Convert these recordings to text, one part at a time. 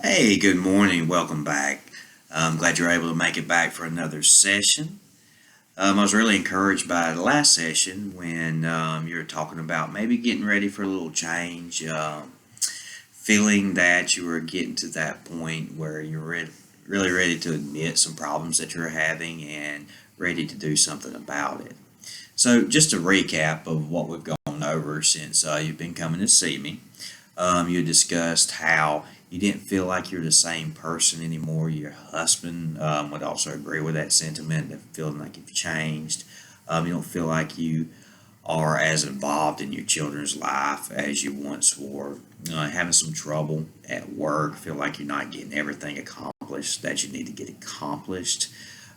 Hey, good morning. Welcome back. I'm glad you're able to make it back for another session. I was really encouraged by the last session when you were talking about maybe getting ready for a little change, feeling that you were getting to that point where you're really ready to admit some problems that you're having and ready to do something about it. So, just a recap of what we've gone over since you've been coming to see me. You discussed how you didn't feel like you're the same person anymore. Your husband would also agree with that sentiment, that feeling like you've changed. You don't feel like you are as involved in your children's life as you once were. Having some trouble at work, feel like you're not getting everything accomplished that you need to get accomplished.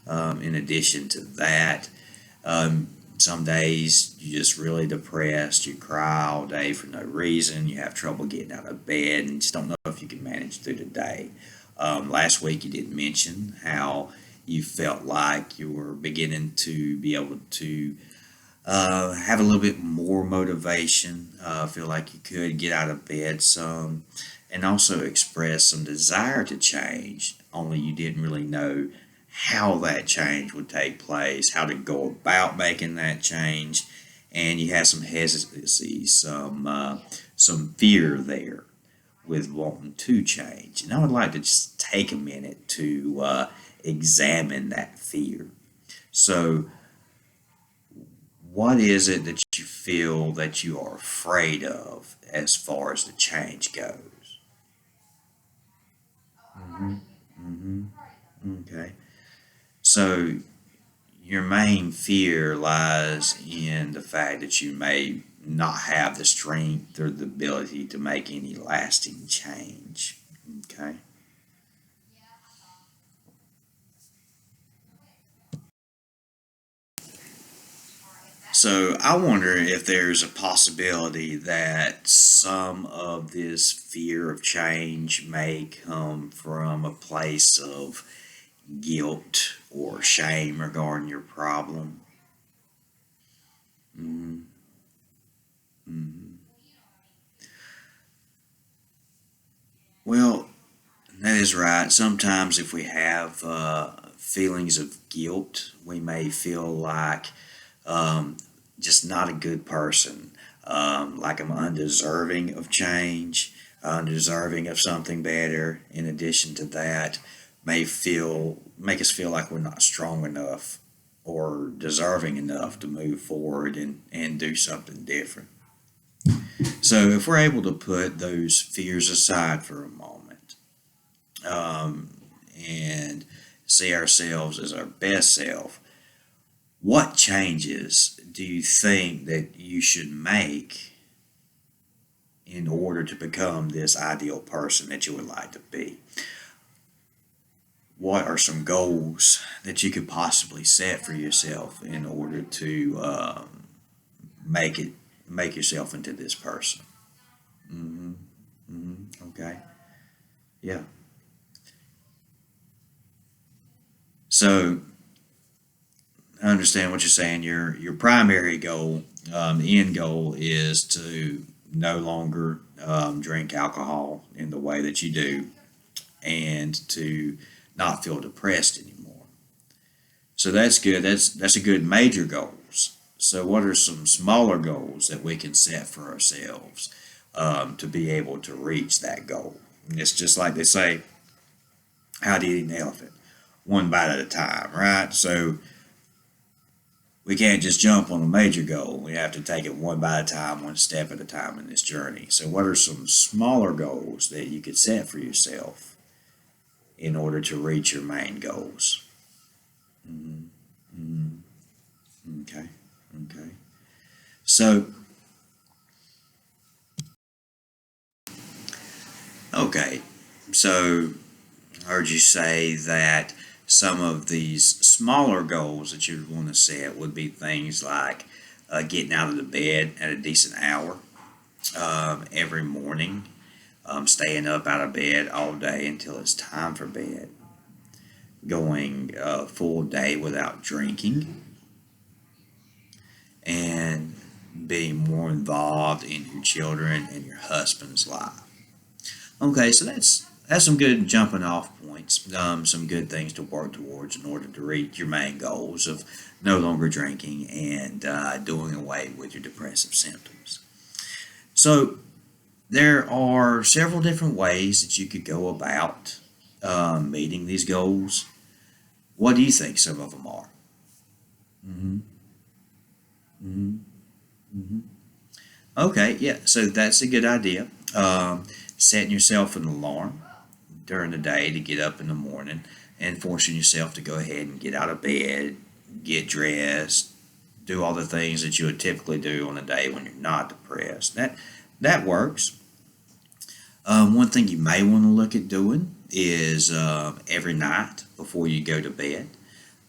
In addition to that, um, some days you're just really depressed. You cry all day for no reason. You have trouble getting out of bed and just don't know if you can manage through the day. Last week you did mention how you felt like you were beginning to be able to have a little bit more motivation, feel like you could get out of bed some, and also express some desire to change, only you didn't really know how that change would take place, how to go about making that change, and you had some hesitancy, some fear there with wanting to change. And I would like to just take a minute to examine that fear. So, what is it that you feel that you are afraid of as far as the change goes? hmm hmm Okay. So your main fear lies in the fact that you may not have the strength or the ability to make any lasting change. Okay. So I wonder if there's a possibility that some of this fear of change may come from a place of guilt or shame regarding your problem. mm mm Well, that is right. Sometimes, if we have feelings of guilt, we may feel like um, just not a good person, like I'm undeserving of change, undeserving of something better. In addition to that, make us feel like we're not strong enough or deserving enough to move forward and do something different. So if we're able to put those fears aside for a moment, um, and see ourselves as our best self, what changes do you think that you should make in order to become this ideal person that you would like to be? What are some goals that you could possibly set for yourself in order to make it make yourself into this person? hmm Okay, yeah. So I understand what you're saying. Your primary goal, the end goal, is to no longer drink alcohol in the way that you do, and to not feel depressed anymore. So that's good. That's a good major goals. So what are some smaller goals that we can set for ourselves to be able to reach that goal? And it's just like they say, how to eat an elephant, one bite at a time, right? So we can't just jump on a major goal. We have to take it one by a time, one step at a time in this journey. So, what are some smaller goals that you could set for yourself in order to reach your main goals? mm mm Okay, okay. So, okay. So, I heard you say that some of these smaller goals that you'd want to set would be things like getting out of the bed at a decent hour every morning, staying up out of bed all day until it's time for bed, going a full day without drinking, and being more involved in your children and your husband's life. Okay, so That's some good jumping off points, some good things to work towards in order to reach your main goals of no longer drinking and doing away with your depressive symptoms. So, there are several different ways that you could go about meeting these goals. What do you think some of them are? hmm hmm hmm Okay, yeah, so that's a good idea. Setting yourself an alarm during the day to get up in the morning and forcing yourself to go ahead and get out of bed, get dressed, do all the things that you would typically do on a day when you're not depressed. That works. One thing you may want to look at doing is every night before you go to bed,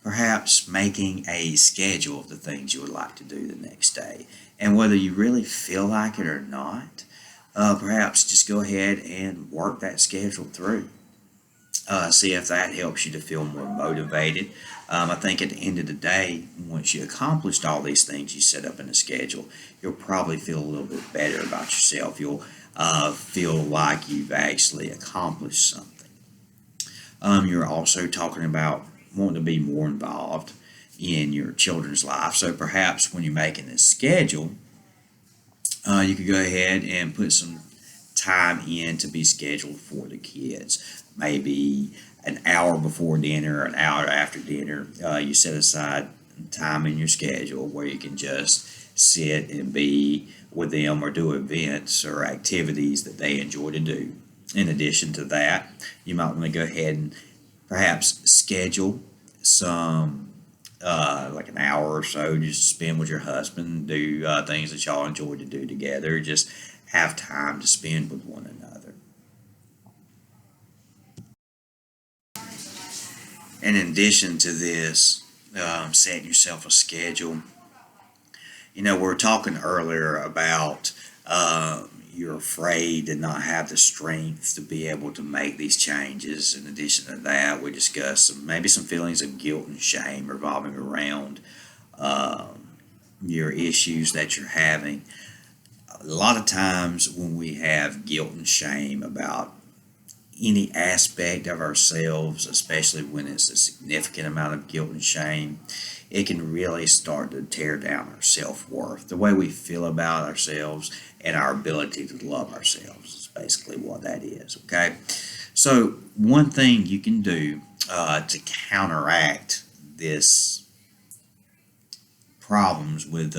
perhaps making a schedule of the things you would like to do the next day. And whether you really feel like it or not, perhaps just go ahead and work that schedule through. See if that helps you to feel more motivated. I think at the end of the day, once you accomplished all these things you set up in the schedule, you'll probably feel a little bit better about yourself. You'll feel like you've actually accomplished something. You're also talking about wanting to be more involved in your children's life. So perhaps when you're making this schedule, you could go ahead and put some time in to be scheduled for the kids. Maybe an hour before dinner or an hour after dinner, you set aside time in your schedule where you can just sit and be with them or do events or activities that they enjoy to do. In addition to that, you might want to go ahead and perhaps schedule some like an hour or so just spend with your husband, do things that y'all enjoy to do together, just have time to spend with one another. And in addition to this, setting yourself a schedule. We were talking earlier about you're afraid to not have the strength to be able to make these changes. In addition to that, we discussed maybe some feelings of guilt and shame revolving around your issues that you're having. A lot of times when we have guilt and shame about any aspect of ourselves, especially when it's a significant amount of guilt and shame, it can really start to tear down our self-worth, the way we feel about ourselves and our ability to love ourselves is basically what that is, okay? So one thing you can do to counteract this problems with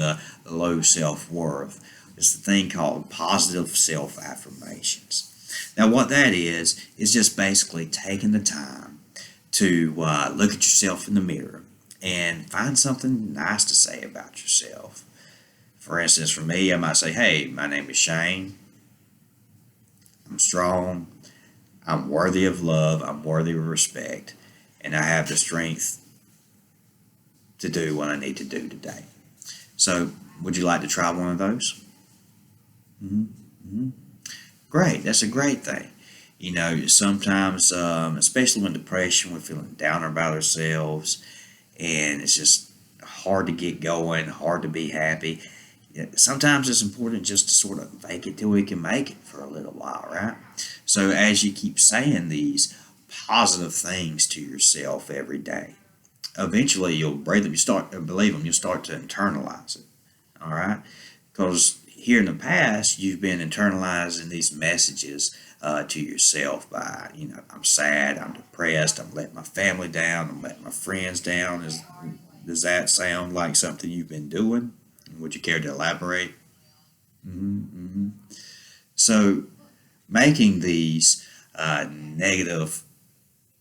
low self-worth is the thing called positive self-affirmations. Now what that is just basically taking the time to look at yourself in the mirror and find something nice to say about yourself. For instance, for me, I might say, hey, my name is Shane. I'm strong. I'm worthy of love. I'm worthy of respect. And I have the strength to do what I need to do today. So, would you like to try one of those? Mm-hmm. Mm-hmm. Great. That's a great thing. Sometimes, especially when depression, we're feeling down about ourselves, and it's just hard to get going, hard to be happy. Sometimes it's important just to sort of fake it till we can make it for a little while, right? So as you keep saying these positive things to yourself every day, eventually you'll breathe them, you start to believe them, you'll start to internalize it, all right? Because here in the past, you've been internalizing these messages to yourself by, I'm sad, I'm depressed, I'm letting my family down, I'm letting my friends down. Does that sound like something you've been doing? Would you care to elaborate? Mm-hmm. So, making these negative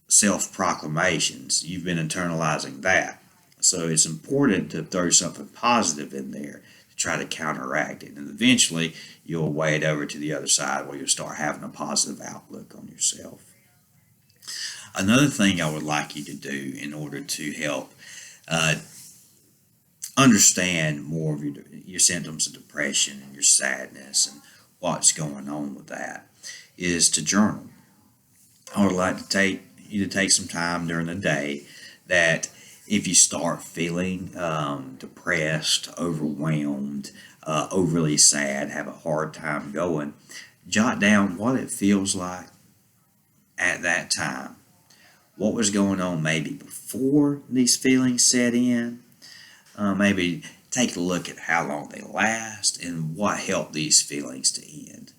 self-proclamations, you've been internalizing that. So it's important to throw something positive in there to try to counteract it. And eventually, you'll wade over to the other side where you'll start having a positive outlook on yourself. Another thing I would like you to do in order to help uh, understand more of your symptoms of depression and your sadness and what's going on with that is to journal. I would like to take you to take some time during the day that if you start feeling depressed, overwhelmed, overly sad, have a hard time going, jot down what it feels like at that time. What was going on maybe before these feelings set in? Maybe take a look at how long they last and what helped these feelings to end.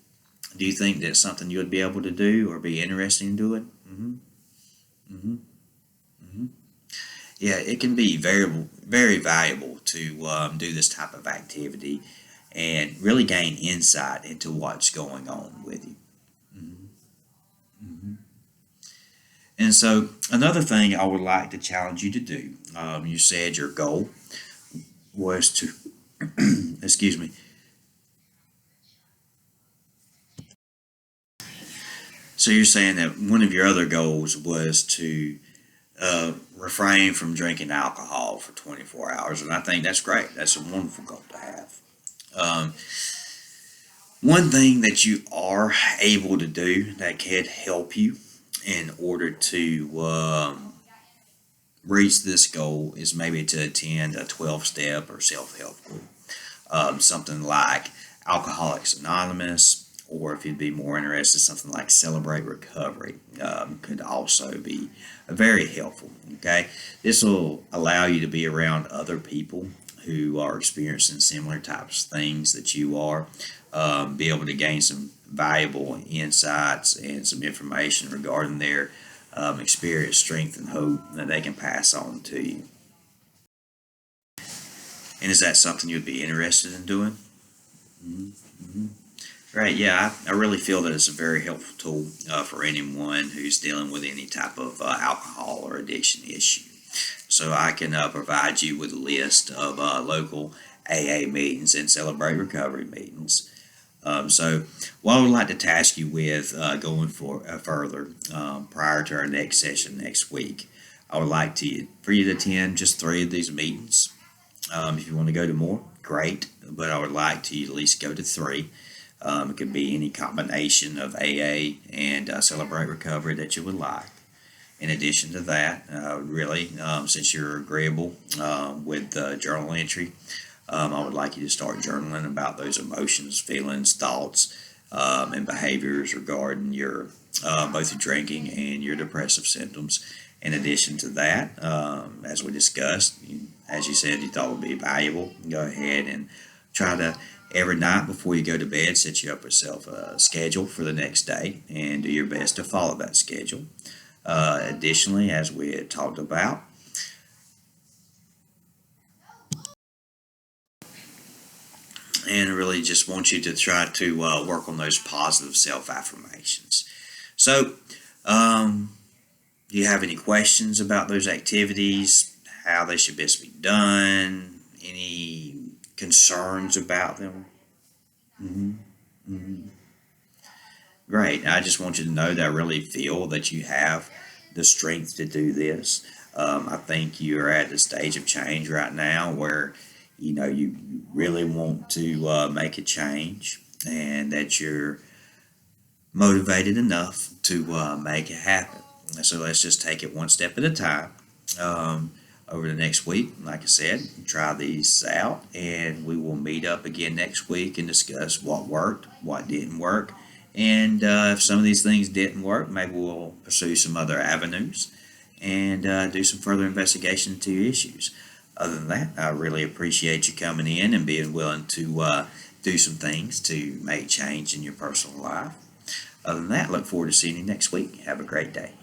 Do you think that's something you would be able to do or be interested in doing? hmm hmm Yeah, it can be very valuable to do this type of activity and really gain insight into what's going on with you. hmm hmm And so, another thing I would like to challenge you to do, you said your goal was to, excuse me, so you're saying that one of your other goals was to refrain from drinking alcohol for 24 hours, and I think that's great. That's a wonderful goal to have. Um, One thing that you are able to do that can help you in order to reach this goal is maybe to attend a 12-step or self-help group. Something like Alcoholics Anonymous, or if you'd be more interested, something like Celebrate Recovery could also be very helpful. Okay, this will allow you to be around other people who are experiencing similar types of things that you are, be able to gain some valuable insights and some information regarding their experience, strength, and hope that they can pass on to you. And is that something you'd be interested in doing? Mm-hmm. Right, yeah, I really feel that it's a very helpful tool for anyone who's dealing with any type of alcohol or addiction issue. So I can provide you with a list of local AA meetings and Celebrate Recovery meetings. So what I would like to task you with going further prior to our next session next week, I would like for you to attend just 3 of these meetings. If you want to go to more, great, but I would like to at least go to 3. It could be any combination of AA and Celebrate Recovery that you would like. In addition to that, really, since you're agreeable with journal entry, I would like you to start journaling about those emotions, feelings, thoughts, and behaviors regarding your both your drinking and your depressive symptoms. In addition to that, as we discussed, as you said, you thought would be valuable, go ahead and try to every night before you go to bed, set you up yourself a schedule for the next day and do your best to follow that schedule. Additionally, as we had talked about, and I really just want you to try to work on those positive self affirmations. So, do you have any questions about those activities, how they should best be done, any concerns about them? hmm hmm Great. I just want you to know that I really feel that you have the strength to do this. I think you're at the stage of change right now where you really want to make a change and that you're motivated enough to make it happen. So let's just take it one step at a time. Um, Over the next week, like I said, try these out, and we will meet up again next week and discuss what worked, what didn't work, and if some of these things didn't work, maybe we'll pursue some other avenues and do some further investigation into your issues. Other than that, I really appreciate you coming in and being willing to do some things to make change in your personal life. Other than that, look forward to seeing you next week. Have a great day.